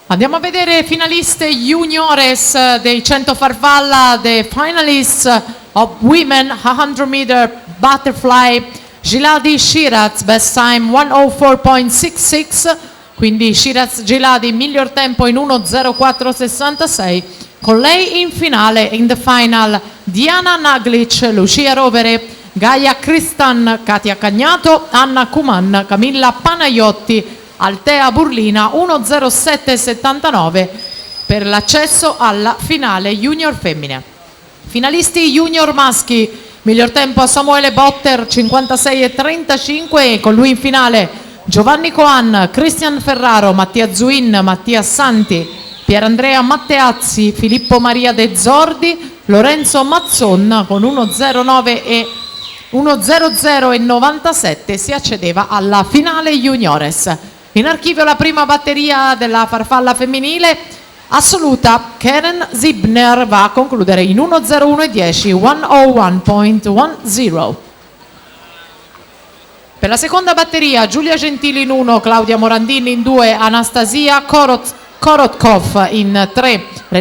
Andiamo a vedere finaliste juniores dei 100 farfalla, the finalists of women 100 meter butterfly. Giladi Shiraz, best time 1:04.66, quindi Shiraz Giladi miglior tempo in 1:04.66. Con lei in finale, in the final, Diana Naglic, Lucia Rovere, Gaia Cristan, Katia Cagnato, Anna Kuman, Camilla Panaiotti, Altea Burlina 1:07.79 per l'accesso alla finale junior femmine. Finalisti junior maschi, miglior tempo a Samuele Botter 56:35 e con lui in finale Giovanni Coan, Cristian Ferraro, Mattia Zuin, Mattia Santi, Pierandrea Matteazzi, Filippo Maria De Zordi, Lorenzo Mazzon con 1:00.97 si accedeva alla finale juniores. In archivio la prima batteria della farfalla femminile assoluta. Karen Zibner va a concludere in 1:01.10, 1:01.10. Per la seconda batteria Giulia Gentili in 1, Claudia Morandini in 2, Anastasia Korotkov in 3,